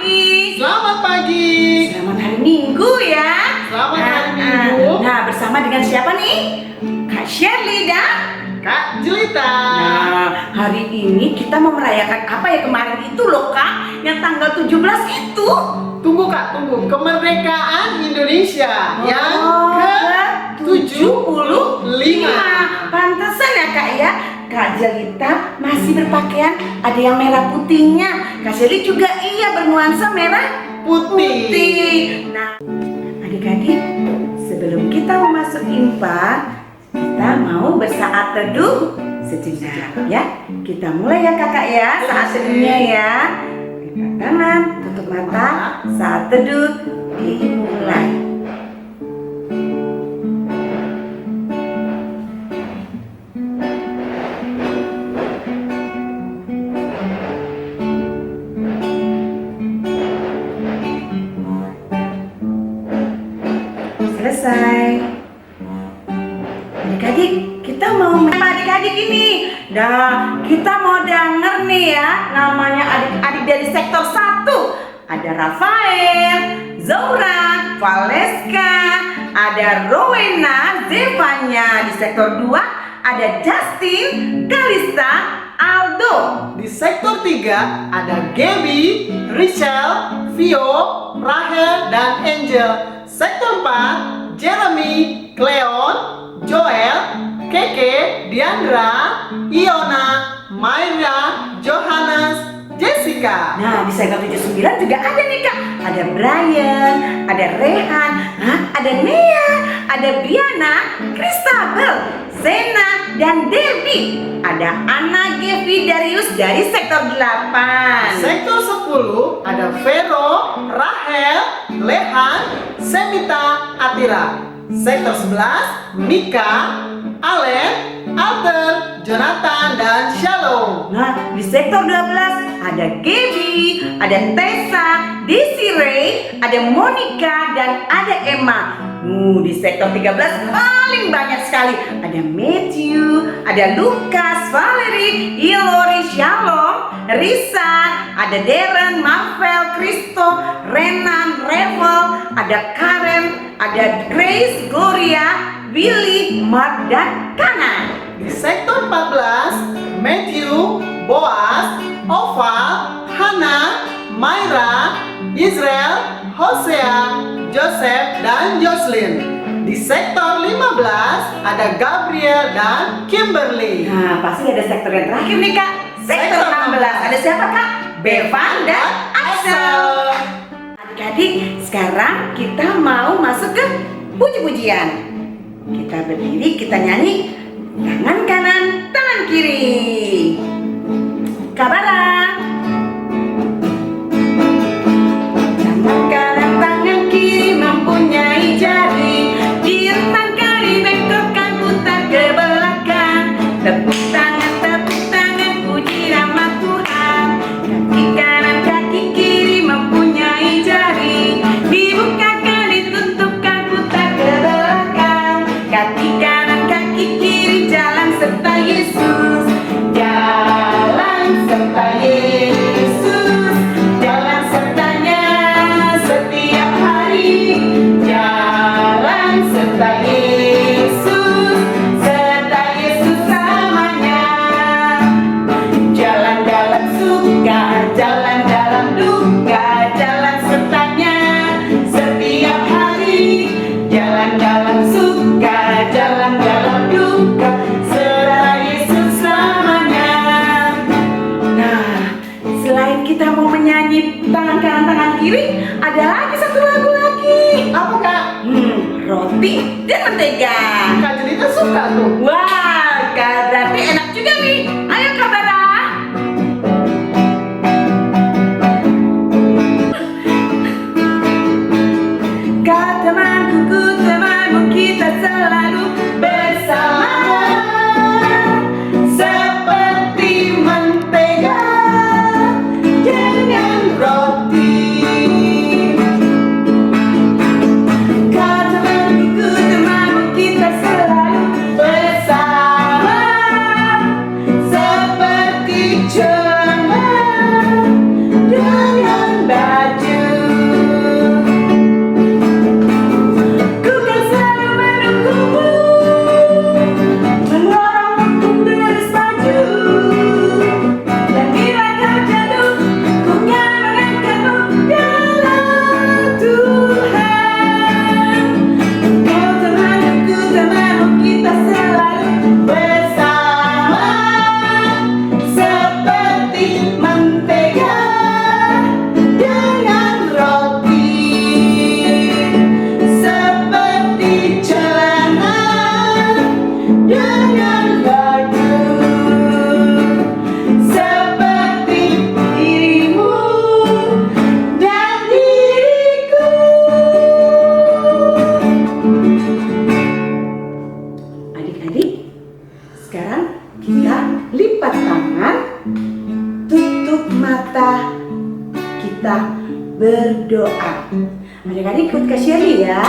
pagi. Selamat pagi. Selamat hari Minggu ya. Selamat hari Minggu. Nah, bersama dengan siapa nih? Kak Shirley dan Kak Jelita. Nah, hari ini kita mau merayakan apa ya kemarin itu loh Kak, yang tanggal 17 itu. Tunggu Kak, tunggu. Kemerdekaan Indonesia yang ke-75. Pantesan ya Kak ya. Kak Jelita masih berpakaian ada yang merah putihnya. Kak Shirley juga iya bernuansa merah putih. Nah, adik-adik, sebelum kita memasuki infak, kita mau bersaat teduh sejenak ya. Kita mulai ya kakak ya, saat teduhnya ya. Angkat tangan, tutup mata, saat teduh dimulai. Selesai. Adik-adik, kita mau adik-adik ini. Nah, kita mau denger nih ya, namanya adik-adik dari sektor 1. Ada Rafael, Zaura, Valeska, ada Rowena, Zevanya. Di sektor 2 ada Justin, Kalista, Aldo. Di sektor 3 ada Gaby, Richelle, Vio, Rahel, dan Angel. Sektor 4 Jeremy, Cleon, Joel, Keke, Diandra, Iona, Myra, Johannes, Jessica. Nah, di sektor 79 juga ada nih Kak. Ada Brian, ada Rehan, ada Nia, ada Briana, Christabel, Sena, dan Debbie. Ada Anna, Gevi, Darius dari sektor 8. Sektor 10 ada Vero, Rahel, Lehan, Semita, Atira. Sektor 11 Mika, Allen, Alter, Jonathan, dan Shalom. Nah, di sektor 12 ada Gaby, ada Tessa, Desiree, ada Monica, dan ada Emma. Di sektor 13 paling banyak sekali. Ada Matthew, ada Lukas, Valerie, Ilori, Shalom, Risa, ada Darren, Marvel, Kristo, Renan, Revel, ada Karen, ada Grace, Gloria, Billy, Mark, dan Kana. Di sektor 14 Matthew, Boaz, Oval, Hannah, Myra, Israel, Hosea, Joseph, dan Jocelyn. Di sektor 15 ada Gabriel dan Kimberly. Nah, pasti ada sektor yang terakhir nih Kak. Sektor 16. Ada siapa Kak? Bevan dan Axel. Adik-adik, sekarang kita mau masuk ke puji-pujian. Kita berdiri, kita nyanyi. Tangan kanan, tangan kiri. Kabarang. Tangan kanan, tangan kiri mempunyai jari. Direntangkan, dibengkokkan, putar ke belakang. Tepuk tangan, puji nama Tuhan. Kaki kanan, kaki kiri mempunyai jari. Dibukakan, ditutupkan, putar ke belakang. Kaki kanan, kaki kiri, jalan serta Yesus. Jalan serta Yesus. Jalan sertanya setiap hari. Jalan serta Yesus. Serta Yesus selamanya. Jalan dalam suka, jalan dalam duka. Jalan sertanya setiap hari. Jalan dalam suka, jalan dalam duka. Serta Yesus selamanya. Nah, selain kita mau menyanyi tangan kanan tangan kiri, ada lagi satu lagu lagi. Apa Kak? Roti dan mentega. Kak Jelita suka tuh. Wah, berarti enak juga nih. Ayo Kak Bara. Kau temanku, ku temanmu, kita selalu bersama. Seperti mentega dengan roti. Kau temanku, ku temanmu, kita selalu bersama. kita berdoa. Adik-adik ikut Kak Shirley ya.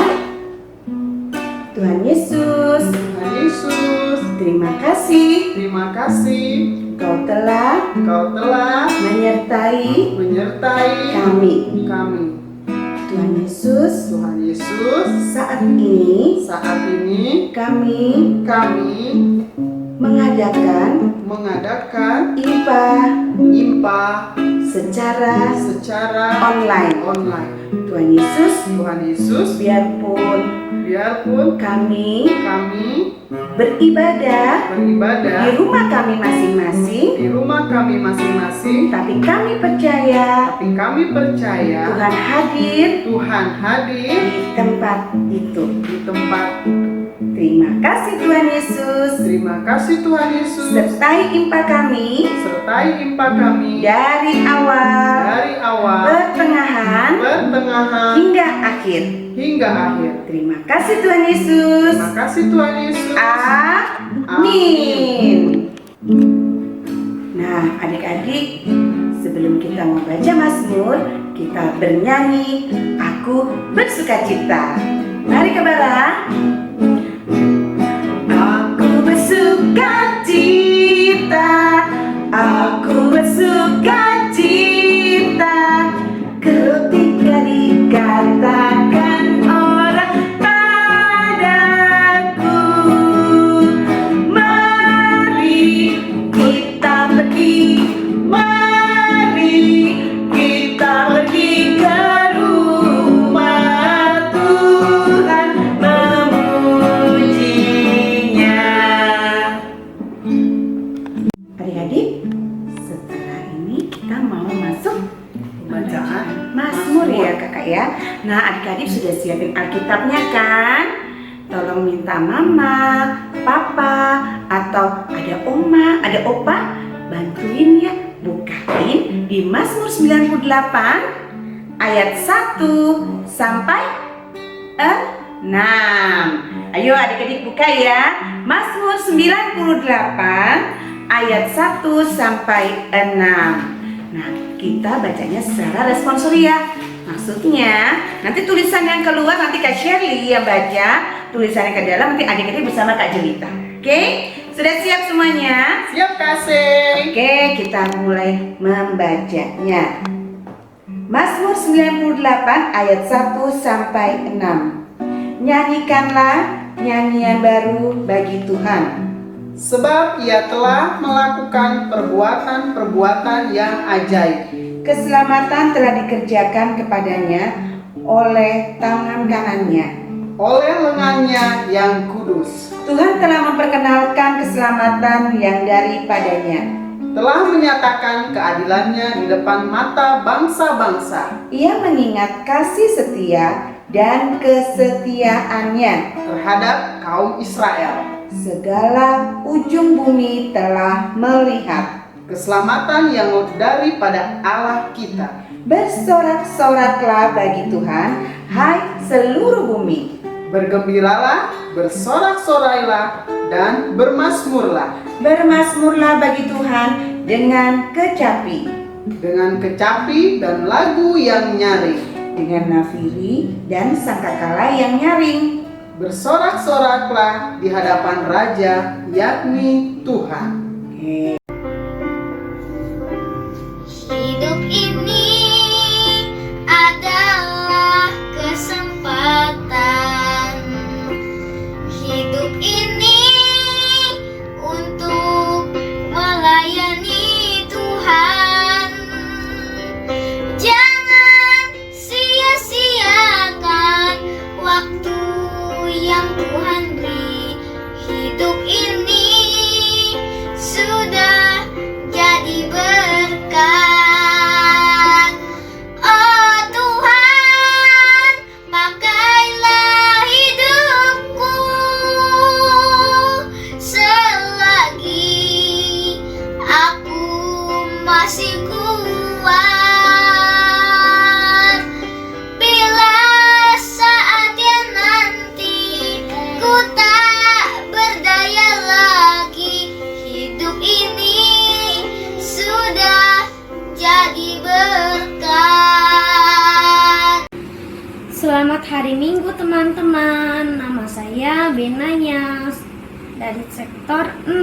Tuhan Yesus, Tuhan Yesus, terima kasih terima kasih Kau telah menyertai kami. Tuhan Yesus, saat ini kami mengadakan IPA secara online. Tuhan Yesus, biarpun kami beribadah di rumah kami masing-masing, tapi kami percaya Tuhan hadir di tempat itu. Terima Terima kasih Tuhan Yesus. Sertai IMPA kami dari awal, pertengahan hingga akhir. Terima kasih Tuhan Yesus. Amin. Nah, adik-adik, sebelum kita membaca Mazmur, kita bernyanyi Aku Bersukacita. Mari ke bawah. Aku bersukacita ketika dikatakan orang padaku, mari kita pergi ke rumah Tuhan memujinya. Adik-adik, setelah ini kita mau masuk Bacaan Mazmur ya kakak ya. Nah, adik-adik sudah siapin Alkitabnya kan? Tolong minta mama, papa, atau ada oma, ada opa, bantuin ya, bukain di Mazmur 98 ayat 1 sampai 6. Ayo adik-adik buka ya. Mazmur 98 ayat 1 sampai 6. Nah, kita bacanya secara responsorial. Maksudnya, nanti tulisan yang keluar nanti Kak Shirley yang baca, tulisannya ke dalam nanti adik-adik bersama Kak Jelita. Oke? Sudah siap semuanya? Siap kasih. Oke, kita mulai membacanya. Mazmur 98 ayat 1 sampai 6. Nyanyikanlah nyanyian baru bagi Tuhan. Sebab ia telah melakukan perbuatan-perbuatan yang ajaib. Keselamatan telah dikerjakan kepadanya oleh tangan kanannya. Oleh lengannya yang kudus. Tuhan telah memperkenalkan keselamatan yang daripadanya. Telah menyatakan keadilannya di depan mata bangsa-bangsa. Ia mengingat kasih setia dan kesetiaannya terhadap kaum Israel. Segala ujung bumi telah melihat keselamatan yang daripada Allah kita. Bersorak-soraklah bagi Tuhan, hai seluruh bumi. Bergembiralah, bersorak-sorailah, dan bermasmurlah. Bermasmurlah bagi Tuhan dengan kecapi. Dengan kecapi dan lagu yang nyaring. Dengan nafiri dan sangkakala yang nyaring. Bersorak-soraklah di hadapan Raja, yakni Tuhan. Hidup ini adalah kesempatan. Hidup ini untuk melayani Tuhan. Jangan sia-siakan waktu yang Tuhan beri. Hidup ini sudah Selamat hari Minggu teman-teman. Nama saya Benanyas dari sektor 6.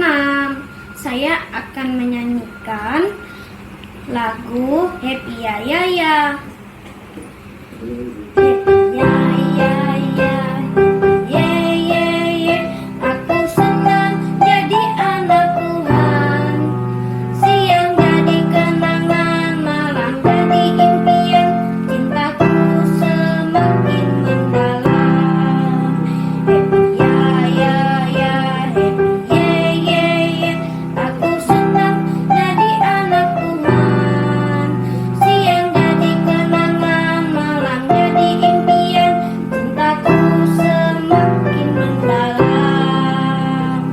Saya akan menyanyikan lagu Happy Ya Ya Ya. Happy Ya Ya Ya. Ye ye ye. Aku senang jadi anak Tuhan. Siang jadi kenangan, malam jadi impian. Cintaku semakin mendalam. Happy ya ya ya, happy ye ye ye. Aku senang jadi anak Tuhan. Siang jadi kenangan, malam jadi impian. Cintaku semakin mendalam.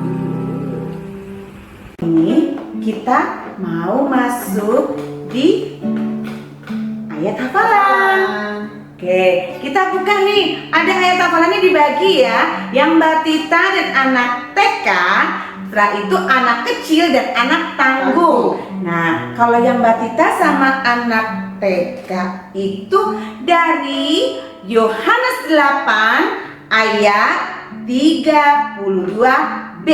Ini kita mau masuk di ayat hafalan. Oke, kita buka nih. Ada ayat hafalannya dibagi ya. Yang Mbak Tita dan anak TK, setelah itu anak kecil dan anak tangguh. Nah, kalau yang Mbak Tita sama anak TK itu dari Yohanes 8 ayat 32b.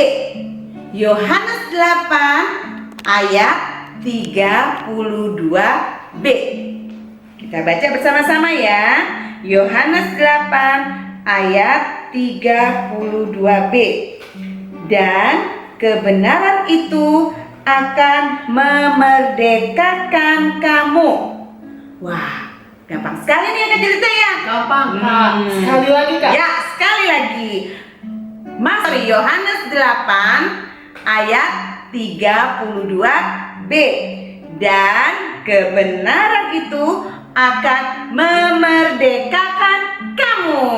Yohanes 8 ayat 32b. Kita baca bersama-sama ya. Yohanes 8 ayat 32b. Dan kebenaran itu akan memerdekakan kamu. Wah, gampang sekali nih Kak cerita ya. Gampang Kak. Sekali lagi Kak. Ya, sekali lagi. Masuk Yohanes 8 ayat 32b. Dan kebenaran itu akan memerdekakan kamu.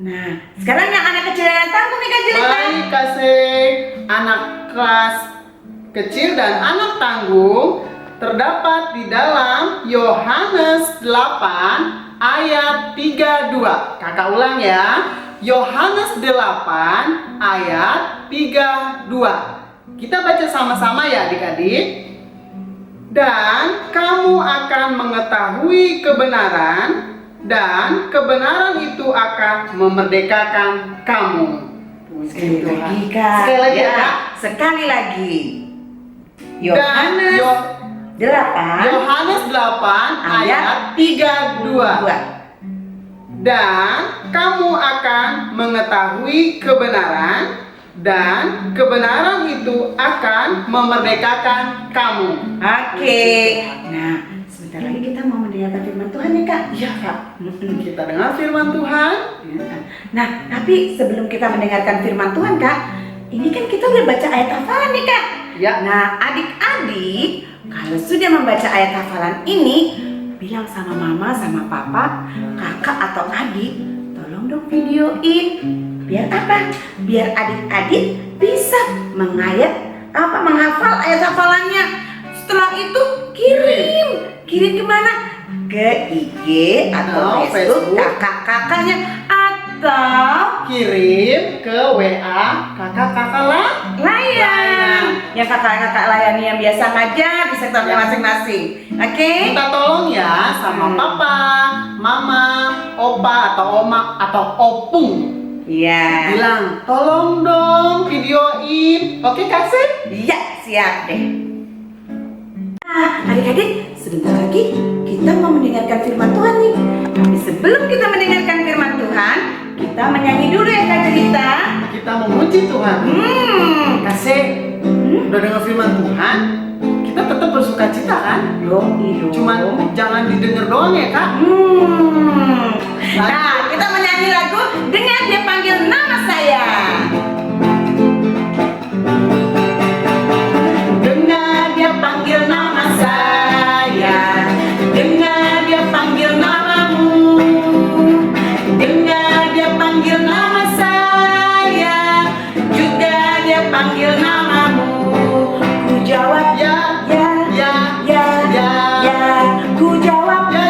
Nah, sekarang yang anak kecil dan tangguh nih Kak cerita. Baik kasih anak kelas kecil dan anak tangguh terdapat di dalam Yohanes 8 ayat 32. Kakak ulang ya. Yohanes 8 ayat 32. Kita baca sama-sama ya adik-adik. Dan kamu akan mengetahui kebenaran, dan kebenaran itu akan memerdekakan kamu. Sekali lagi Kak. Sekali lagi ya, Ya, Kak. sekali lagi. Dan Yohanes 8 Yohanes 8 ayat 32. Dan kamu akan mengetahui kebenaran, dan kebenaran itu akan memerdekakan kamu. Oke. Nah, sebentar lagi kita mau mendengarkan firman Tuhan nih Kak. Iya Kak. Kita dengar firman Tuhan. Nah, tapi sebelum kita mendengarkan firman Tuhan Kak, ini kan kita udah baca ayat hafalan nih Kak. Ya. Nah, adik-adik kalau sudah membaca ayat hafalan ini, bilang sama mama, sama papa, kakak atau adik, tolong dong videoin. Biar apa? Biar adik-adik bisa menghafal ayat hafalannya. Setelah itu kirim kemana? Ke IG atau Facebook kakak-kakaknya, atau Kirim ke WA kakak-kakak layan. Yang kakak-kakak layani yang biasa ngajar di sektornya masing-masing. Oke? Minta tolong ya sama papa, mama, opa atau oma atau opung. Iya. Bilang, tolong dong videoin. Oke kasih? Iya, siap deh. Nah, adik-adik, sebentar lagi kita mau mendengarkan firman Tuhan nih. Tapi sebelum kita mendengarkan firman Tuhan, kita menyanyi dulu ya Kak Cerita. Kita memuji Tuhan. Kasih, udah dengar firman Tuhan, kita tetap bersuka cita kan? Dong. Cuman jangan didengar doang ya Kak. Nah, kita menyanyi lagu Dengar Dia Panggil Nama Saya. Dengar dia panggil nama saya, dengar dia panggil namamu, dengar dia panggil nama saya, juga dia panggil namamu. Ku jawab ya, ku jawab ya,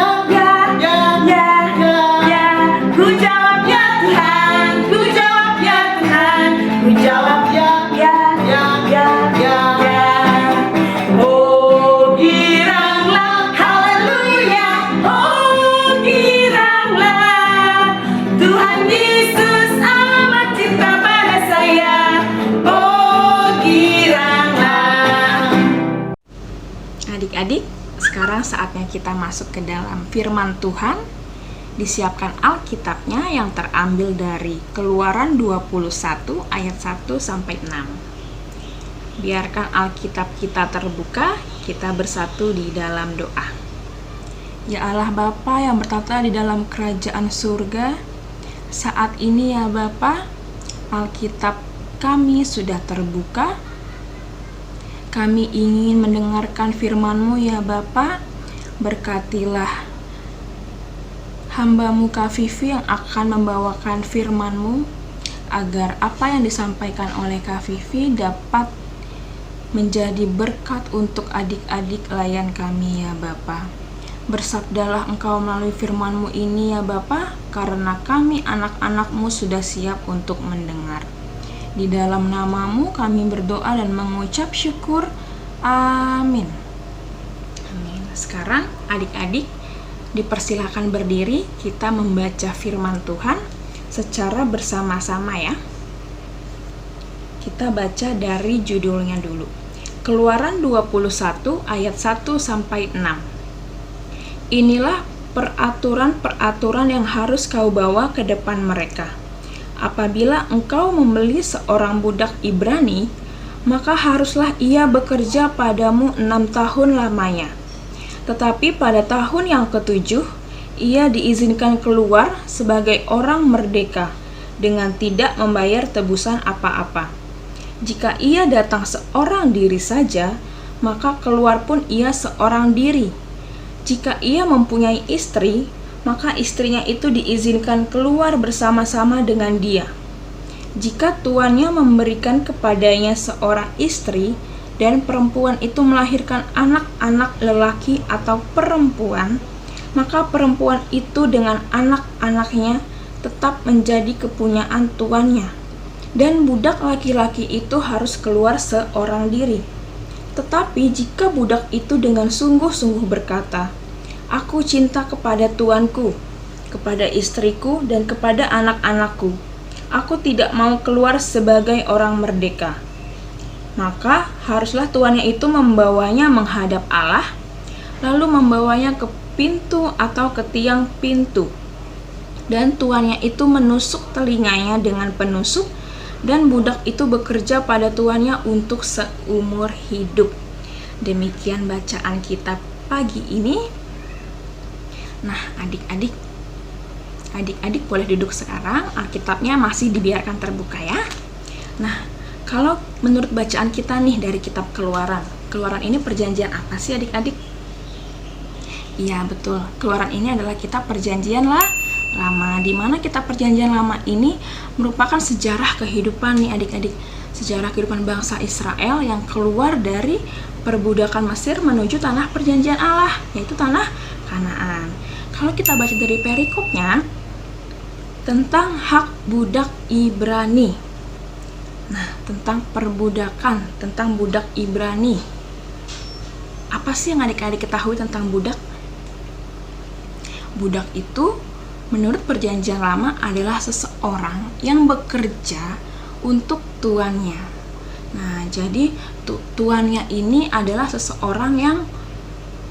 kita masuk ke dalam firman Tuhan. Disiapkan Alkitabnya yang terambil dari Keluaran 21 ayat 1 sampai 6. Biarkan Alkitab kita terbuka, kita bersatu di dalam doa. Ya Allah Bapa yang bertata di dalam kerajaan surga, saat ini ya Bapa, Alkitab kami sudah terbuka. Kami ingin mendengarkan firman-Mu ya Bapa. Berkatilah hamba-Mu Kak Vivi yang akan membawakan firman-Mu, agar apa yang disampaikan oleh Kak Vivi dapat menjadi berkat untuk adik-adik layan kami ya Bapa. Bersabdalah Engkau melalui firman-Mu ini ya Bapa, karena kami anak-anak-Mu sudah siap untuk mendengar. Di dalam nama-Mu kami berdoa dan mengucap syukur. Amin. Amin. Sekarang adik-adik dipersilakan berdiri, kita membaca firman Tuhan secara bersama-sama ya. Kita baca dari judulnya dulu. Keluaran 21 ayat 1 sampai 6. Inilah peraturan-peraturan yang harus kau bawa ke depan mereka. Apabila engkau membeli seorang budak Ibrani, maka haruslah ia bekerja padamu 6 tahun lamanya. Tetapi pada tahun yang ke-7, ia diizinkan keluar sebagai orang merdeka dengan tidak membayar tebusan apa-apa. Jika ia datang seorang diri saja, maka keluar pun ia seorang diri. Jika ia mempunyai istri, maka istrinya itu diizinkan keluar bersama-sama dengan dia. Jika tuannya memberikan kepadanya seorang istri dan perempuan itu melahirkan anak-anak lelaki atau perempuan, maka perempuan itu dengan anak-anaknya tetap menjadi kepunyaan tuannya, dan budak laki-laki itu harus keluar seorang diri. Tetapi jika budak itu dengan sungguh-sungguh berkata, "Aku cinta kepada tuanku, kepada istriku, dan kepada anak-anakku. Aku tidak mau keluar sebagai orang merdeka," maka haruslah tuannya itu membawanya menghadap Allah, lalu membawanya ke pintu atau ke tiang pintu. Dan tuannya itu menusuk telinganya dengan penusuk, dan budak itu bekerja pada tuannya untuk seumur hidup. Demikian bacaan kita pagi ini. Nah, adik-adik boleh duduk sekarang. Alkitabnya masih dibiarkan terbuka ya. Nah, kalau menurut bacaan kita nih dari kitab Keluaran ini perjanjian apa sih adik-adik? Iya betul, Keluaran ini adalah kitab perjanjian lama, di mana kitab perjanjian lama ini merupakan sejarah kehidupan nih adik-adik, sejarah kehidupan bangsa Israel yang keluar dari perbudakan Mesir menuju tanah perjanjian Allah, yaitu tanah Kanaan. Kalau kita baca dari perikopnya tentang hak budak Ibrani, nah tentang perbudakan, tentang budak Ibrani, apa sih yang adik-adik ketahui tentang budak? Budak itu menurut perjanjian lama adalah seseorang yang bekerja untuk tuannya. Nah, jadi tuannya ini adalah seseorang yang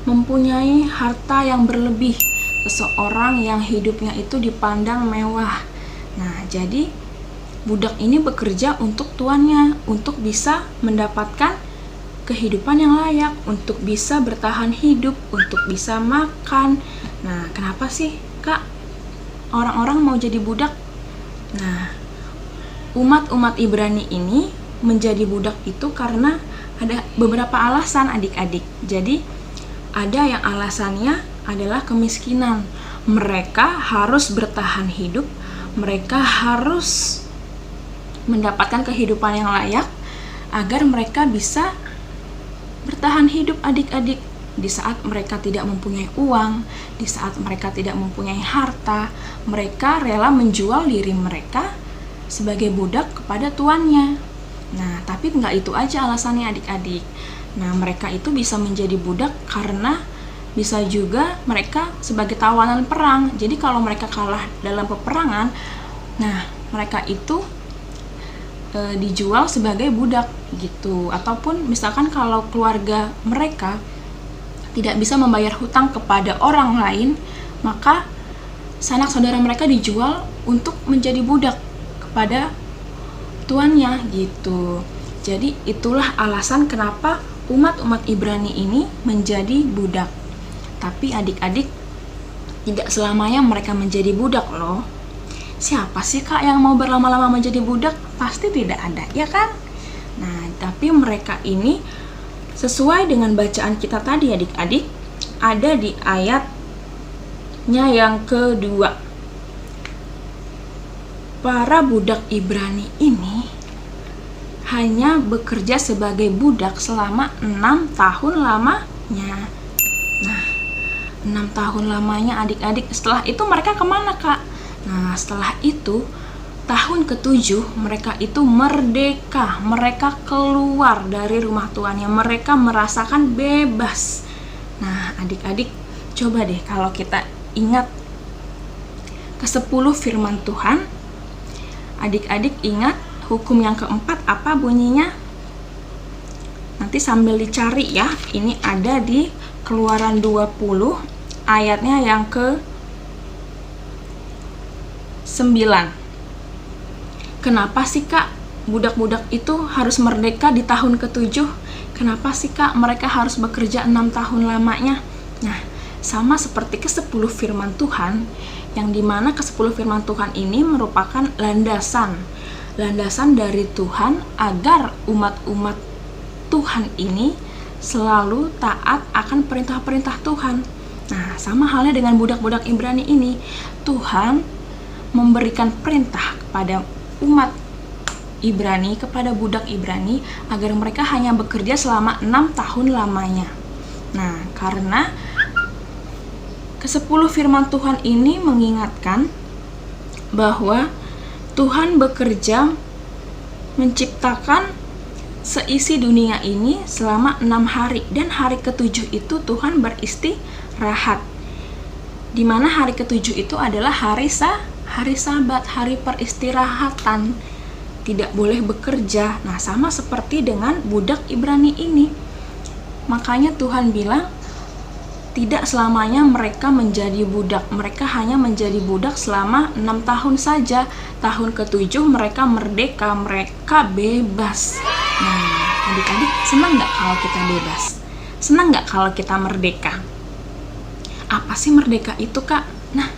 mempunyai harta yang berlebih, seseorang yang hidupnya itu dipandang mewah. Nah, jadi budak ini bekerja untuk tuannya, untuk bisa mendapatkan kehidupan yang layak, untuk bisa bertahan hidup, untuk bisa makan. Nah, kenapa sih, Kak, orang-orang mau jadi budak? Nah, umat-umat Ibrani ini menjadi budak itu karena ada beberapa alasan adik-adik. Jadi ada yang alasannya adalah kemiskinan. Mereka harus bertahan hidup, mereka harus mendapatkan kehidupan yang layak agar mereka bisa bertahan hidup adik-adik. Di saat mereka tidak mempunyai uang, di saat mereka tidak mempunyai harta, mereka rela menjual diri mereka sebagai budak kepada tuannya. Nah, tapi nggak itu aja alasannya adik-adik. Nah, mereka itu bisa menjadi budak karena bisa juga mereka sebagai tawanan perang. Jadi kalau mereka kalah dalam peperangan, nah mereka itu dijual sebagai budak gitu. Ataupun misalkan kalau keluarga mereka tidak bisa membayar hutang kepada orang lain, maka sanak saudara mereka dijual untuk menjadi budak kepada tuannya gitu. Jadi itulah alasan kenapa umat-umat Ibrani ini menjadi budak. Tapi adik-adik, tidak selamanya mereka menjadi budak loh. Siapa sih kak yang mau berlama-lama menjadi budak? Pasti tidak ada, ya kan? Nah, tapi mereka ini sesuai dengan bacaan kita tadi adik-adik, ada di ayatnya yang kedua. Para budak Ibrani ini hanya bekerja sebagai budak selama 6 tahun lamanya. Nah, 6 tahun lamanya adik-adik. Setelah itu mereka kemana kak? Nah, setelah itu tahun ke-7 mereka itu merdeka. Mereka keluar dari rumah tuannya. Mereka merasakan bebas. Nah, adik-adik, coba deh kalau kita ingat ke-10 firman Tuhan. Adik-adik ingat hukum yang keempat apa bunyinya? Nanti sambil dicari ya. Ini ada di Keluaran 20 ayatnya yang ke-9. Kenapa sih kak budak-budak itu harus merdeka di tahun ke-7? Kenapa sih kak mereka harus bekerja 6 tahun lamanya? Nah, sama seperti ke-10 firman Tuhan, yang dimana ke-10 firman Tuhan ini merupakan landasan dari Tuhan agar umat-umat Tuhan ini selalu taat akan perintah-perintah Tuhan. Nah, sama halnya dengan budak-budak Ibrani ini. Tuhan memberikan perintah kepada umat Ibrani, kepada budak Ibrani, agar mereka hanya bekerja selama 6 tahun lamanya. Nah, karena ke-10 firman Tuhan ini mengingatkan bahwa Tuhan bekerja menciptakan seisi dunia ini selama 6 hari, dan hari ke-7 itu Tuhan beristirahat. Di mana hari ke-7 itu adalah hari Sabat, hari peristirahatan. Tidak boleh bekerja. Nah, sama seperti dengan budak Ibrani ini. Makanya Tuhan bilang tidak selamanya mereka menjadi budak. Mereka hanya menjadi budak selama 6 tahun saja. Tahun ke-7 mereka merdeka, mereka bebas. Nah, adik-adik, senang nggak kalau kita bebas? Senang nggak kalau kita merdeka? Apa sih merdeka itu kak? Nah,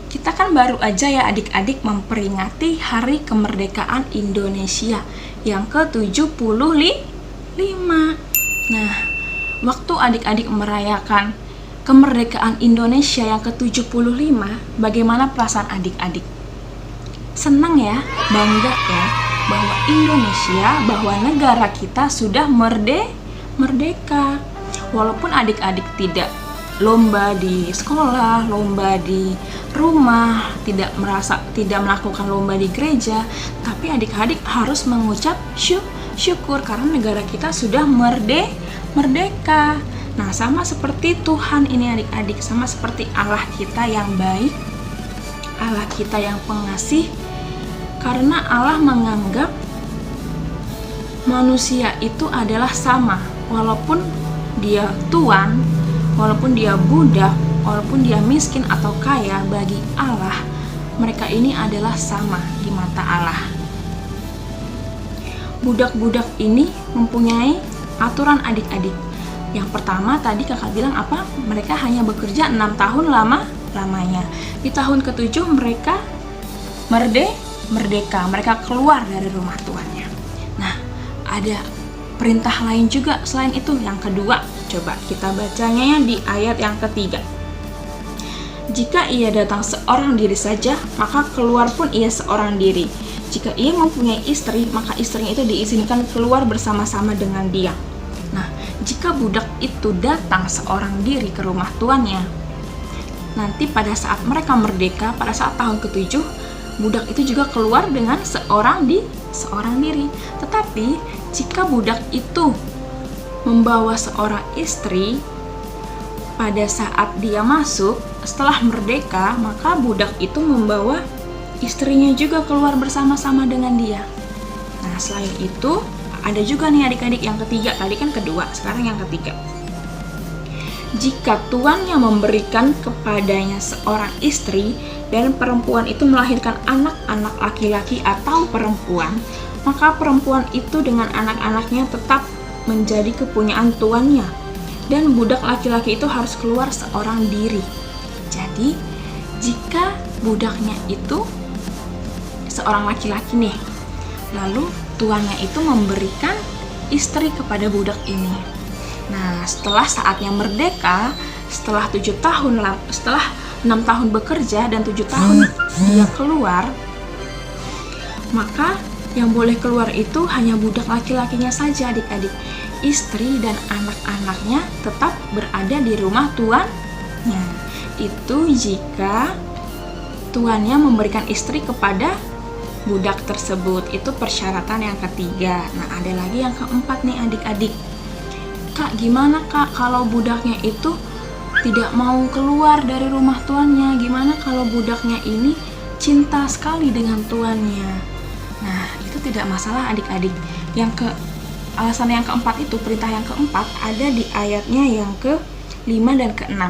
kita kan baru aja ya adik-adik memperingati Hari Kemerdekaan Indonesia yang ke-75. Nah, waktu adik-adik merayakan kemerdekaan Indonesia yang ke-75, bagaimana perasaan adik-adik? Senang ya, bangga ya, bahwa Indonesia, bahwa negara kita sudah merdeka. Walaupun adik-adik tidak lomba di sekolah, lomba di rumah, tidak melakukan lomba di gereja, tapi adik-adik harus mengucap syukur karena negara kita sudah merdeka. Nah, sama seperti Tuhan ini adik-adik, sama seperti Allah kita yang baik, Allah kita yang pengasih, karena Allah menganggap manusia itu adalah sama, walaupun dia tuan, walaupun dia budak, walaupun dia miskin atau kaya, bagi Allah mereka ini adalah sama di mata Allah. Budak-budak ini mempunyai aturan adik-adik. Yang pertama tadi kakak bilang apa? Mereka hanya bekerja 6 tahun lamanya. Di tahun ke-7 mereka merdeka. Mereka keluar dari rumah tuannya. Nah, ada perintah lain juga selain itu, yang kedua. Coba kita bacanya di ayat yang ketiga. Jika ia datang seorang diri saja, maka keluar pun ia seorang diri. Jika ia mempunyai istri, maka istrinya itu diizinkan keluar bersama-sama dengan dia. Nah, jika budak itu datang seorang diri ke rumah tuannya, nanti pada saat mereka merdeka, pada saat tahun ke-7, budak itu juga keluar dengan seorang diri. Tetapi jika budak itu membawa seorang istri, pada saat dia masuk setelah merdeka, maka budak itu membawa istrinya juga keluar bersama-sama dengan dia. Nah, selain itu ada juga nih adik-adik yang ketiga, tadi kan kedua, sekarang yang ketiga. jika tuannya memberikan kepadanya seorang istri dan perempuan itu melahirkan anak-anak laki-laki atau perempuan, maka perempuan itu dengan anak-anaknya tetap menjadi kepunyaan tuannya, dan budak laki-laki itu harus keluar seorang diri. Jadi, jika budaknya itu seorang laki-laki nih, lalu tuannya itu memberikan istri kepada budak ini. Nah, setelah saatnya merdeka, setelah 6 tahun bekerja dan 7 tahun dia keluar, maka yang boleh keluar itu hanya budak laki-lakinya saja, adik-adik. Istri dan anak-anaknya tetap berada di rumah tuannya. Itu jika tuannya memberikan istri kepada budak tersebut. Itu persyaratan yang ketiga. Nah, ada lagi yang keempat nih, adik-adik. Kak, gimana Kak kalau budaknya itu tidak mau keluar dari rumah tuannya? Gimana kalau budaknya ini cinta sekali dengan tuannya? Nah, itu tidak masalah, adik-adik. Alasan yang keempat itu, perintah yang keempat ada di ayatnya yang ke-5 dan ke-6.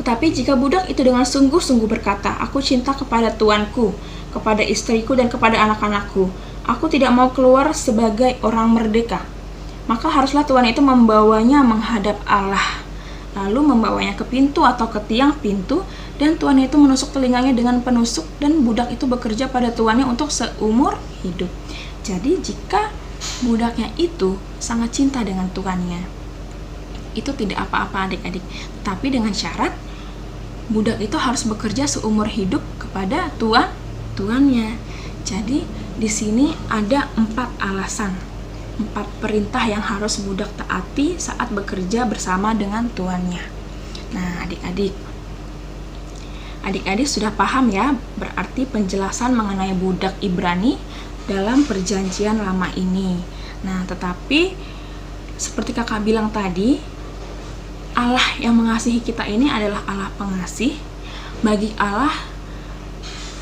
Tetapi jika budak itu dengan sungguh-sungguh berkata, "Aku cinta kepada tuanku, kepada istriku dan kepada anak-anakku. Aku tidak mau keluar sebagai orang merdeka," maka haruslah tuan itu membawanya menghadap Allah, lalu membawanya ke pintu atau ke tiang pintu, dan tuan itu menusuk telinganya dengan penusuk, dan budak itu bekerja pada tuannya untuk seumur hidup. Jadi jika budaknya itu sangat cinta dengan tuannya, itu tidak apa-apa, adik-adik. Tapi dengan syarat budak itu harus bekerja seumur hidup kepada tuannya. Jadi di sini ada 4 alasan, 4 perintah yang harus budak taati saat bekerja bersama dengan tuannya. Nah, adik-adik sudah paham ya, berarti penjelasan mengenai budak Ibrani dalam perjanjian lama ini. Nah, tetapi seperti kakak bilang tadi, Allah yang mengasihi kita ini adalah Allah pengasih. Bagi Allah,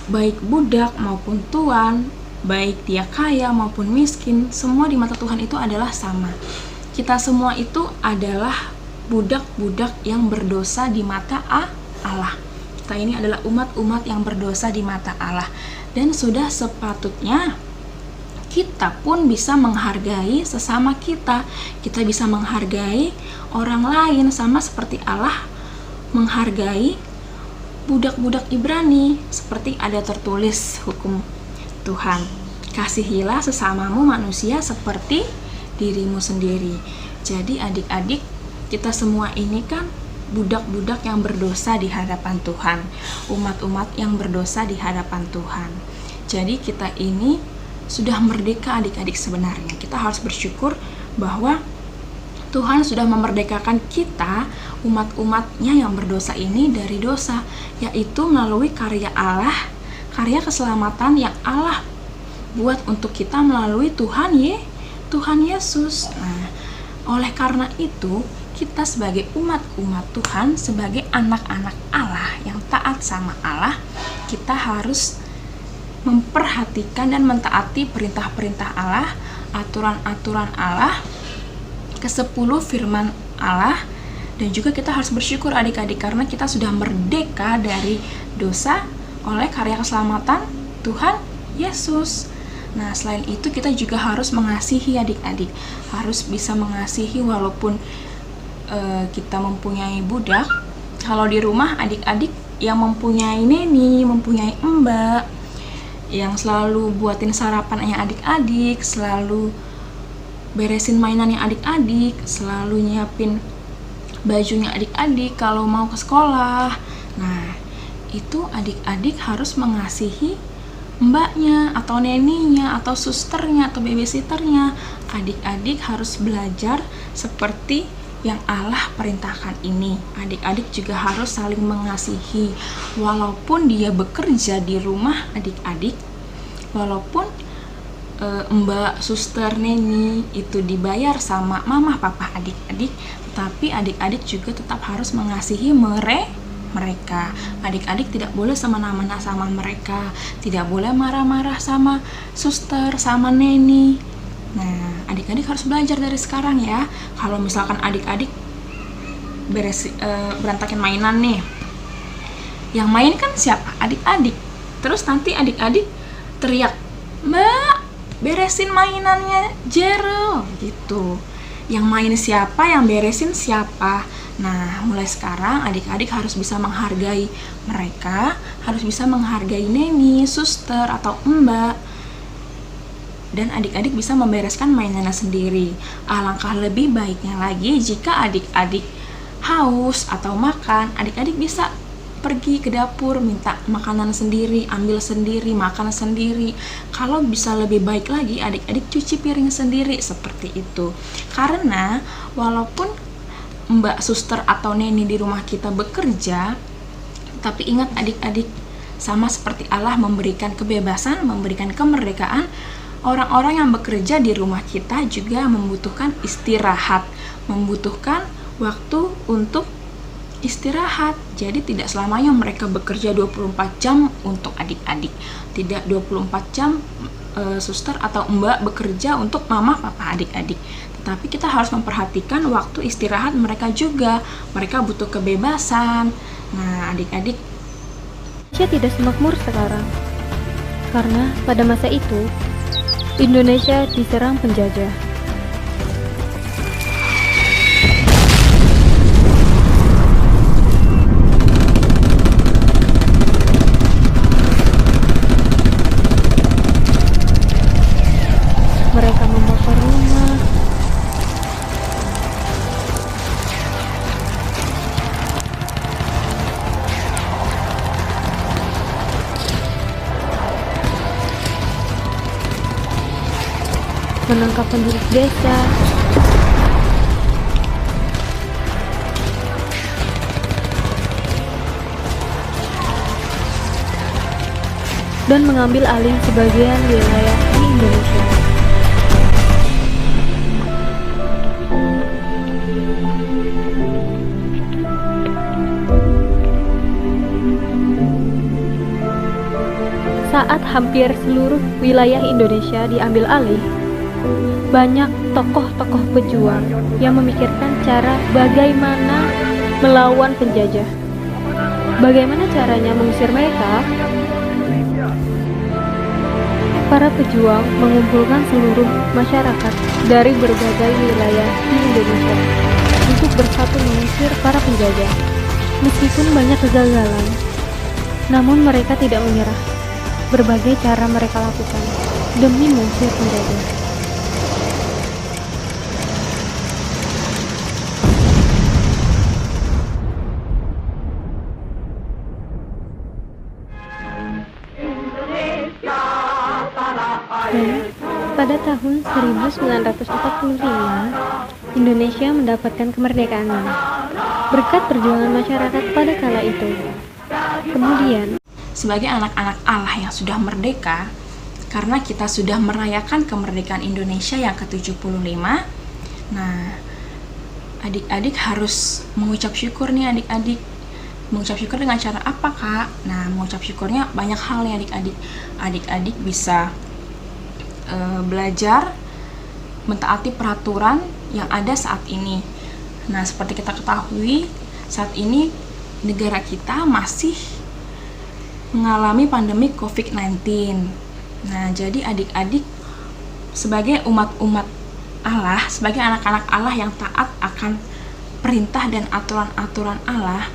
baik budak maupun tuan, baik dia kaya maupun miskin, semua di mata Tuhan itu adalah sama. Kita semua itu adalah budak-budak yang berdosa di mata Allah. Kita ini adalah umat-umat yang berdosa di mata Allah. Dan sudah sepatutnya kita pun bisa menghargai sesama kita. Kita bisa menghargai orang lain sama seperti Allah menghargai budak-budak Ibrani. Seperti ada tertulis hukum Tuhan, "Kasihilah sesamamu manusia seperti dirimu sendiri." Jadi adik-adik, kita semua ini kan budak-budak yang berdosa di hadapan Tuhan, umat-umat yang berdosa di hadapan Tuhan. Jadi kita ini sudah merdeka, adik-adik. Sebenarnya kita harus bersyukur bahwa Tuhan sudah memerdekakan kita, umat-umatnya yang berdosa ini, dari dosa, yaitu melalui karya Allah, karya keselamatan yang Allah buat untuk kita melalui Tuhan Yesus. Nah, oleh karena itu, kita sebagai umat-umat Tuhan, sebagai anak-anak Allah yang taat sama Allah, kita harus memperhatikan dan mentaati perintah-perintah Allah, aturan-aturan Allah, ke-10 firman Allah, dan juga kita harus bersyukur adik-adik karena kita sudah merdeka dari dosa oleh karya keselamatan Tuhan Yesus. Nah, selain itu kita juga harus mengasihi adik-adik, harus bisa mengasihi walaupun kita mempunyai budak. Kalau di rumah adik-adik yang mempunyai neni, mempunyai mbak yang selalu buatin sarapannya adik-adik, selalu beresin mainannya adik-adik, selalu nyiapin bajunya adik-adik kalau mau ke sekolah. Nah, itu adik-adik harus mengasihi mbaknya atau neninya atau susternya atau babysitternya. Adik-adik harus belajar seperti yang Allah perintahkan ini. Adik-adik juga harus saling mengasihi walaupun dia bekerja di rumah adik-adik, walaupun mbak, suster, neni itu dibayar sama mama papa adik-adik, tapi adik-adik juga tetap harus mengasihi mereka. Adik-adik tidak boleh semena-mena sama mereka, tidak boleh marah-marah sama suster, sama neni. Nah, adik-adik harus belajar dari sekarang ya. Kalau misalkan adik-adik berantakin mainan nih. Yang main kan siapa? Adik-adik. Terus nanti adik-adik teriak, "Mbak, beresin mainannya Jero," gitu. Yang main siapa, yang beresin siapa. Nah, mulai sekarang adik-adik harus bisa menghargai mereka, harus bisa menghargai neni, suster, atau mbak. Dan adik-adik bisa membereskan mainannya sendiri. Alangkah lebih baiknya lagi jika adik-adik haus atau makan, adik-adik bisa pergi ke dapur, minta makanan sendiri, ambil sendiri, makan sendiri. Kalau bisa lebih baik lagi, adik-adik cuci piring sendiri, seperti itu. Karena walaupun mbak, suster, atau neni di rumah kita bekerja, tapi ingat adik-adik, sama seperti Allah memberikan kebebasan, memberikan kemerdekaan, orang-orang yang bekerja di rumah kita juga membutuhkan istirahat, membutuhkan waktu untuk istirahat. Jadi tidak selamanya mereka bekerja 24 jam untuk adik-adik. Tidak 24 jam suster atau mbak bekerja untuk mama papa adik-adik. Tetapi kita harus memperhatikan waktu istirahat mereka juga. Mereka butuh kebebasan. Nah, adik-adik, Indonesia tidak semakmur sekarang. Karena pada masa itu Indonesia diserang penjajah. Mereka membakar rumah, menangkap penduduk desa, dan mengambil alih sebagian wilayah di Indonesia. Saat hampir seluruh wilayah Indonesia diambil alih, banyak tokoh-tokoh pejuang yang memikirkan cara bagaimana melawan penjajah. Bagaimana caranya mengusir mereka? Para pejuang mengumpulkan seluruh masyarakat dari berbagai wilayah di Indonesia untuk bersatu mengusir para penjajah. Meskipun banyak kegagalan, namun mereka tidak menyerah. Berbagai cara mereka lakukan demi mengusir penjajah. Pada tahun 1945, Indonesia mendapatkan kemerdekaannya berkat perjuangan masyarakat pada kala itu. Kemudian, sebagai anak-anak Allah yang sudah merdeka, karena kita sudah merayakan kemerdekaan Indonesia yang ke-75, nah, adik-adik harus mengucap syukur nih adik-adik. Mengucap syukur dengan cara apa, Kak? Nah, mengucap syukurnya banyak hal nih adik-adik. Adik-adik bisa belajar mentaati peraturan yang ada saat ini. Nah, seperti kita ketahui, saat ini negara kita masih mengalami pandemi COVID-19. Nah, jadi adik-adik sebagai umat-umat Allah, sebagai anak-anak Allah yang taat akan perintah dan aturan-aturan Allah,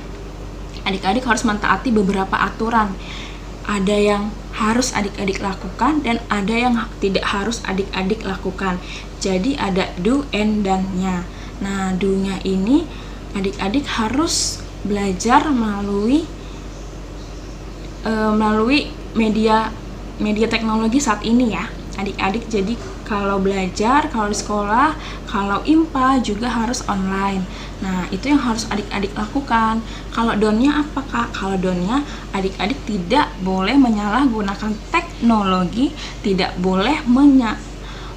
adik-adik harus mentaati beberapa aturan. Ada yang harus adik-adik lakukan dan ada yang tidak harus adik-adik lakukan. Jadi ada do and dan-nya. Nah, do-nya ini adik-adik harus belajar melalui media teknologi saat ini ya adik-adik. Jadi kalau belajar, kalau di sekolah, kalau IMPA juga harus online. Nah, itu yang harus adik-adik lakukan. Kalau don-nya apa, Kak? Kalau don-nya adik-adik tidak boleh menyalahgunakan teknologi, tidak boleh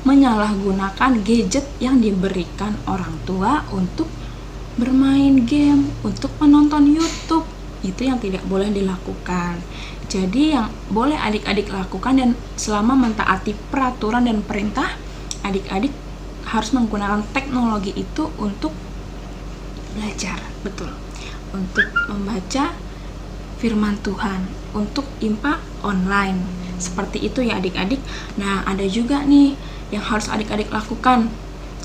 menyalahgunakan gadget yang diberikan orang tua untuk bermain game, untuk menonton YouTube. Itu yang tidak boleh dilakukan. Jadi yang boleh adik-adik lakukan dan selama mentaati peraturan dan perintah, adik-adik harus menggunakan teknologi itu untuk belajar, betul, untuk membaca firman Tuhan untuk IMPA online. Seperti itu ya adik-adik. Nah, ada juga nih yang harus adik-adik lakukan.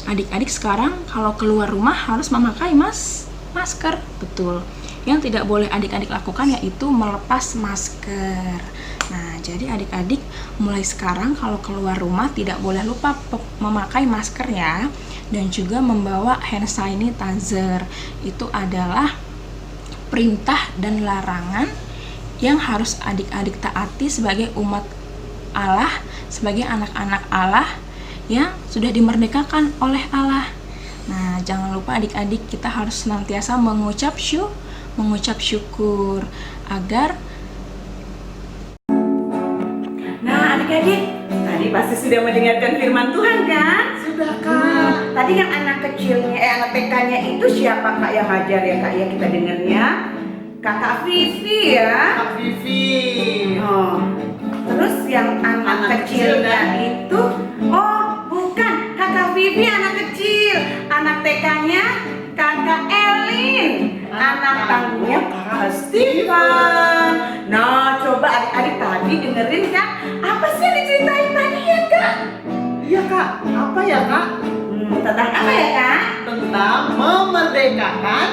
Adik-adik sekarang kalau keluar rumah harus memakai masker, betul. Yang tidak boleh adik-adik lakukan yaitu melepas masker. Nah, jadi adik-adik mulai sekarang kalau keluar rumah tidak boleh lupa memakai masker ya. Dan juga membawa hand sanitizer. Itu adalah perintah dan larangan yang harus adik-adik taati sebagai umat Allah, sebagai anak-anak Allah yang sudah dimerdekakan oleh Allah. Nah, jangan lupa adik-adik, kita harus senantiasa mengucap syukur agar. Nah, adik-adik, tadi pasti sudah mendengarkan firman Tuhan kan? Sudah, Kak. Tadi yang anak kecilnya, anak TK-nya itu siapa Kak yang ngajar ya Kak ya, kita dengarnya? Kakak Vivi ya. Kak Vivi. Oh. Terus yang anak kecilnya itu, oh bukan, Kakak Vivi anak kecil, anak TK-nya Kakak Elin, anak tangguhnya Kak Steven. Nah, coba adik-adik tadi dengerin kan, apa sih yang diceritain tadi ya Kak? Iya, Kak. Apa ya, Kak? Tentang apa ya Kak? Tentang memerdekakan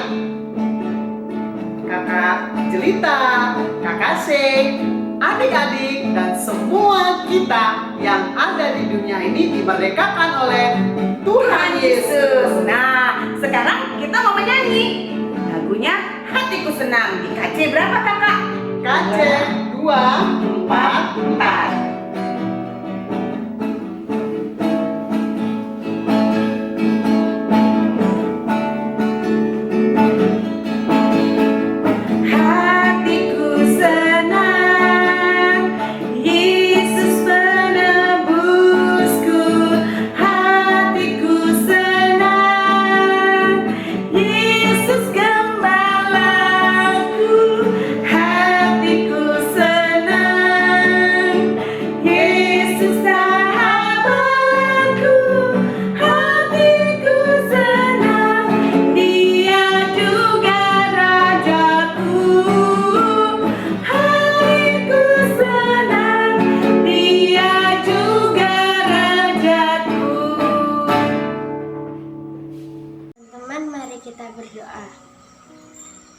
Kakak Jelita, Kakak Sek, adik-adik, dan semua kita yang ada di dunia ini dimerdekakan oleh Tuhan Yesus. Nah, sekarang kita mau menyanyi lagunya Hatiku Senang di KC berapa Kakak? KC 244. Hatiku senang, Yesus penebusku. Hatiku senang, Yesus gembalaku. Hatiku senang, Yesus sahabatku. Hatiku senang, Dia juga rajaku. Hatiku senang, Dia juga rajaku. Teman-teman, mari kita berdoa.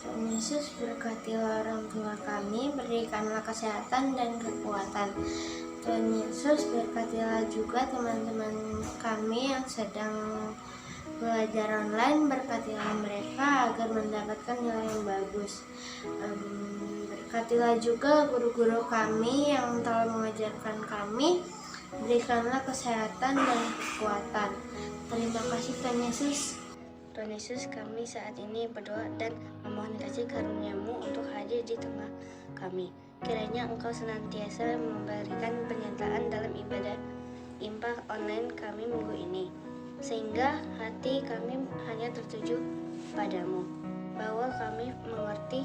Tuhan Yesus, berkatilah orang tua kami, berikanlah kesehatan dan kekuatan. Tuhan Yesus, berkatilah juga teman-teman kami yang sedang belajar online, berkatilah mereka agar mendapatkan nilai yang bagus. Berkatilah juga guru-guru kami yang telah mengajarkan kami, berikanlah kesehatan dan kekuatan. Terima kasih Tuhan Yesus. Tuhan Yesus, kami saat ini berdoa dan memohon kasih karunia-Mu untuk hadir di tengah kami. Kiranya Engkau senantiasa memberikan penyertaan dalam ibadah IMPA online kami minggu ini, sehingga hati kami hanya tertuju padamu, bahwa kami mengerti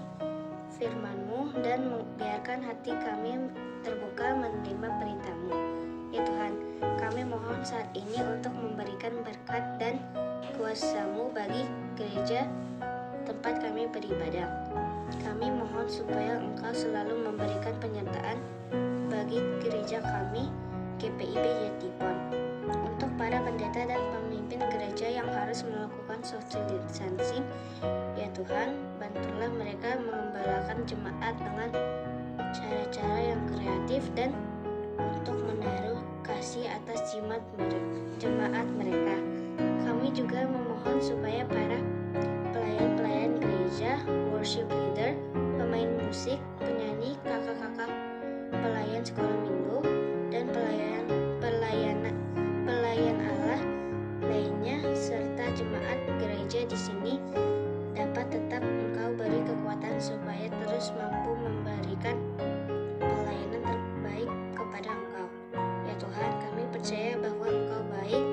firman-Mu dan biarkan hati kami terbuka menerima perintah-Mu. Ya Tuhan, kami mohon saat ini untuk memberikan berkat dan kuasa-Mu bagi gereja tempat kami beribadah. Kami mohon supaya Engkau selalu memberikan penyertaan bagi gereja kami, GPIB Yatipon. Untuk para pendeta dan pemimpin gereja yang harus melakukan social distancing, ya Tuhan, bantulah mereka mengembalakan jemaat dengan cara-cara yang kreatif dan untuk menaruh kasih atas jemaat mereka. Kami juga memohon supaya para pelayan-pelayan gereja, worship leader, pemain musik, penyanyi, kakak-kakak, pelayan sekolah minggu, dan pelayan Allah lainnya, serta jemaat gereja di sini dapat tetap Engkau beri kekuatan supaya terus mampu memberikan pelayanan terbaik kepada Engkau. Ya Tuhan, kami percaya bahwa Engkau baik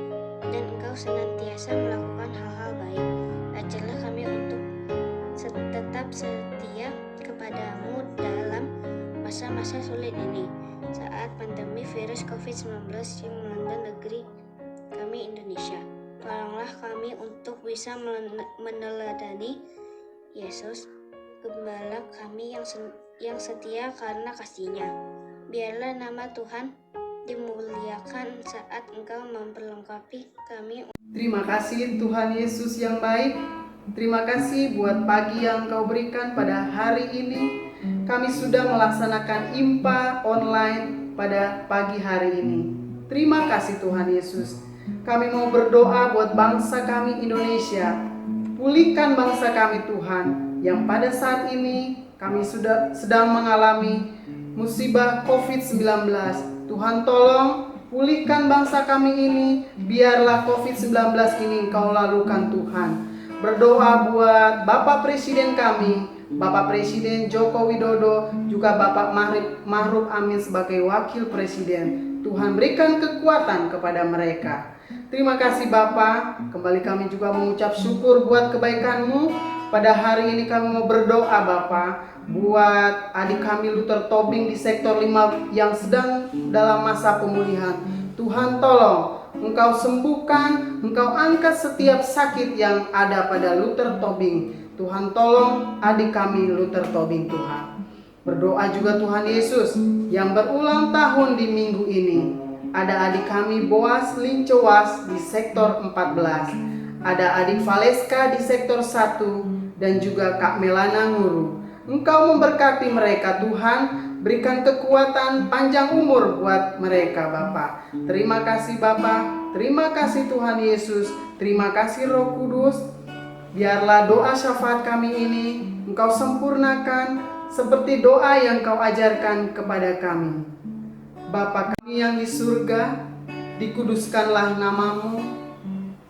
dan Engkau senantiasa melakukan hal-hal baik. Ajarlah kami untuk tetap setia kepadamu dalam masa-masa sulit ini, saat pandemi virus COVID-19 yang melanda negeri kami Indonesia. Tolonglah kami untuk bisa meneladani Yesus, Gembala kami yang setia karena kasih-Nya. Biarlah nama Tuhan dimuliakan saat Engkau memperlengkapi kami. Terima kasih Tuhan Yesus yang baik. Terima kasih buat pagi yang Kau berikan pada hari ini. Kami sudah melaksanakan IMPA online pada pagi hari ini. Terima kasih Tuhan Yesus. Kami mau berdoa buat bangsa kami Indonesia. Pulihkan bangsa kami Tuhan, yang pada saat ini kami sedang mengalami musibah COVID-19. Tuhan tolong pulihkan bangsa kami ini, biarlah COVID-19 ini Engkau lalukan Tuhan. Berdoa buat Bapak Presiden kami, Bapak Presiden Joko Widodo, juga Bapak Ma'ruf Amin sebagai Wakil Presiden. Tuhan berikan kekuatan kepada mereka. Terima kasih Bapak, kembali kami juga mengucap syukur buat kebaikan-Mu. Pada hari ini kami mau berdoa Bapak, buat adik kami Luther Tobing di sektor 5 yang sedang dalam masa pemulihan. Tuhan tolong, Engkau sembuhkan, Engkau angkat setiap sakit yang ada pada Luther Tobing. Tuhan tolong adik kami Luther Tobing Tuhan. Berdoa juga Tuhan Yesus yang berulang tahun di minggu ini. Ada adik kami Boas Lincowas di sektor 14. Ada adik Valeska di sektor 1 dan juga Kak Melana Nguru. Engkau memberkati mereka Tuhan. Berikan kekuatan panjang umur buat mereka Bapak. Terima kasih Bapak. Terima kasih Tuhan Yesus. Terima kasih Roh Kudus. Biarlah doa syafaat kami ini Engkau sempurnakan seperti doa yang Kau ajarkan kepada kami. Bapa kami yang di surga, dikuduskanlah nama-Mu,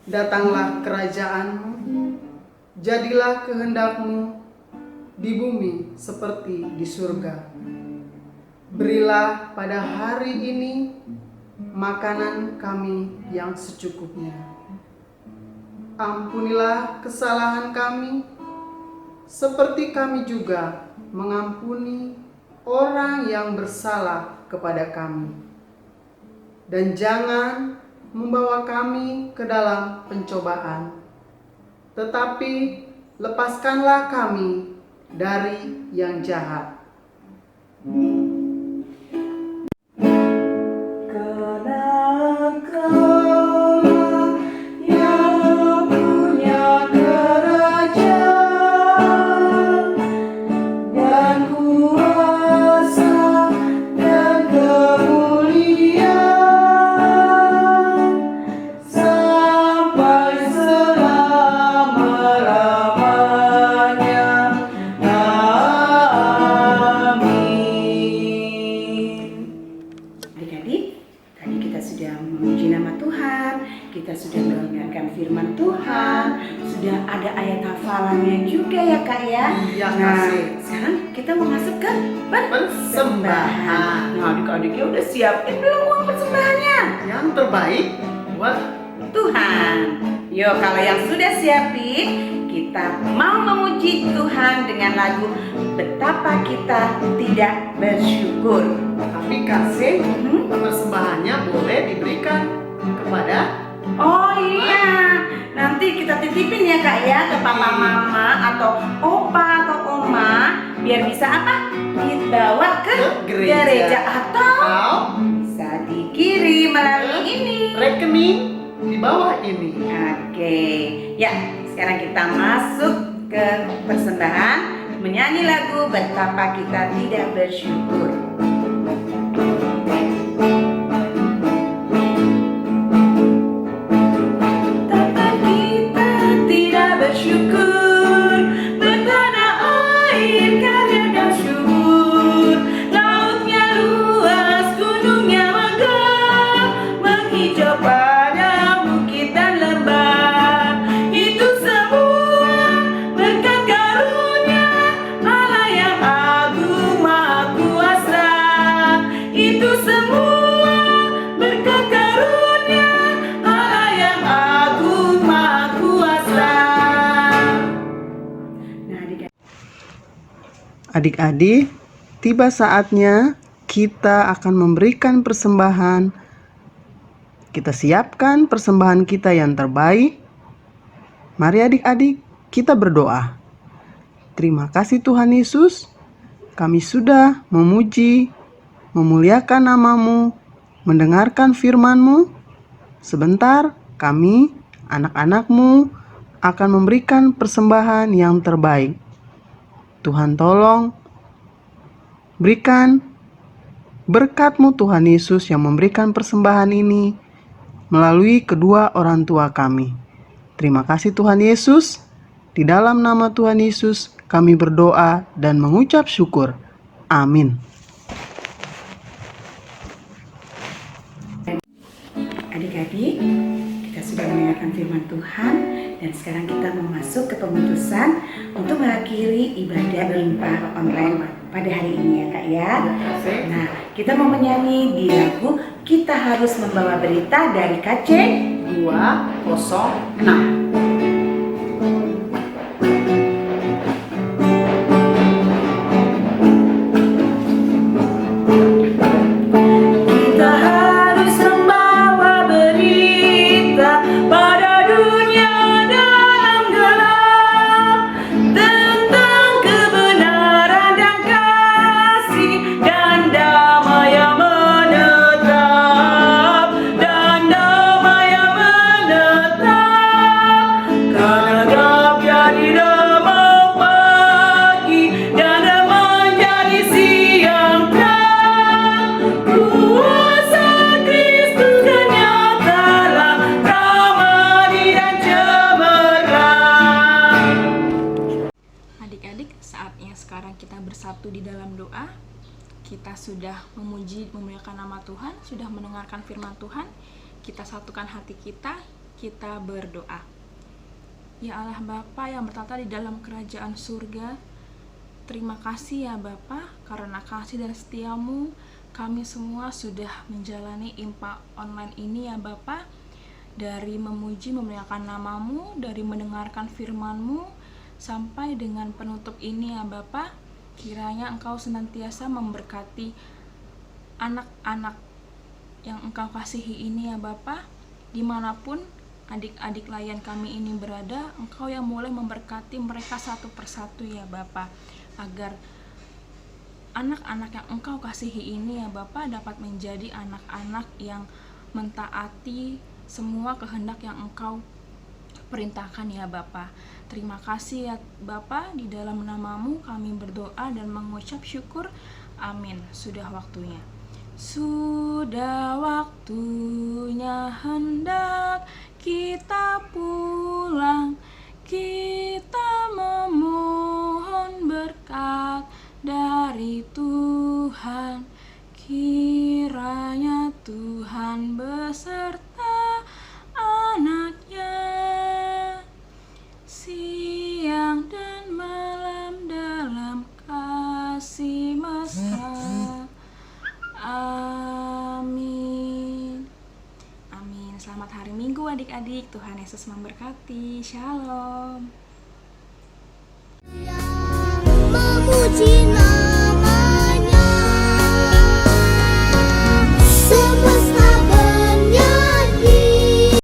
datanglah kerajaan-Mu, jadilah kehendak-Mu di bumi seperti di surga. Berilah pada hari ini makanan kami yang secukupnya. Ampunilah kesalahan kami, seperti kami juga mengampuni orang yang bersalah kepada kami. Dan jangan membawa kami ke dalam pencobaan, tetapi lepaskanlah kami dari yang jahat. Kita sudah mendengarkan firman Tuhan, sudah ada ayat hafalannya juga ya Kak ya. Iya, nah, kasih. sekarang kita mau masuk ke persembahan. Persembahan. Nah, adik-adiknya udah siapin belum uang persembahannya? Yang terbaik buat Tuhan. Yuk, kalau yang sudah siapin, kita mau memuji Tuhan dengan lagu Betapa Kita Tidak Bersyukur. tapi kasih persembahannya boleh diberikan kepada Oh iya, nanti kita titipin ya Kak ya ke papa mama atau opa atau oma biar bisa apa? Dibawa ke gereja atau bisa dikirim melalui ini. rekening di bawah ini. Oke, ya sekarang kita masuk ke persembahan menyanyi lagu Betapa Kita Tidak Bersyukur. Bersyukur bertanah air karya dan syukur, lautnya luas, gunungnya megah, menghijau pada bukit dan lembah. Itu semua berkat karunia Allah yang agung maha kuasa. Itu semua berkat karunia Allah yang agung maha kuasa. Adik-adik, tiba saatnya kita akan memberikan persembahan. kita siapkan persembahan kita yang terbaik. Mari adik-adik, kita berdoa. Terima kasih Tuhan Yesus, kami sudah memuji, memuliakan nama-Mu, mendengarkan firman-Mu. Sebentar, kami, anak-anak-Mu, akan memberikan persembahan yang terbaik. Tuhan tolong, berikan berkat-Mu Tuhan Yesus yang memberikan persembahan ini melalui kedua orang tua kami. Terima kasih Tuhan Yesus. Di dalam nama Tuhan Yesus kami berdoa dan mengucap syukur. Amin. Adik-adik, kita sudah mendengarkan firman Tuhan dan sekarang kita mau masuk ke pemutusan untuk mengakhiri ibadah berlimpah online pada hari ini ya Kak ya. Nah, kita mau menyanyi di lagu Kita Harus Membawa Berita dari KC 206. Bersatu di dalam doa. Kita sudah memuji, memuliakan nama Tuhan, sudah mendengarkan firman Tuhan. Kita satukan hati kita, kita berdoa. Ya Allah Bapa yang bertata di dalam kerajaan surga, terima kasih ya Bapa, karena kasih dan setiamu kami semua sudah menjalani IMPA online ini ya Bapa. Dari memuji, memuliakan namamu, dari mendengarkan firman-Mu, sampai dengan penutup ini ya Bapa. Kiranya Engkau senantiasa memberkati anak-anak yang Engkau kasihi ini ya Bapa. Dimanapun adik-adik layan kami ini berada, Engkau yang mulai memberkati mereka satu persatu ya Bapa. Agar anak-anak yang Engkau kasihi ini ya Bapa dapat menjadi anak-anak yang mentaati semua kehendak yang Engkau perintahkan ya Bapa. Terima kasih ya Bapa, di dalam namamu kami berdoa dan mengucap syukur. Amin. Sudah waktunya. Sudah waktunya hendak kita pulang. Kita memohon berkat dari Tuhan. Kiranya Tuhan beserta anaknya, siang dan malam dalam kasih mesra. Amin. Amin. Selamat hari Minggu adik-adik. Tuhan Yesus memberkati. Shalom. Memuji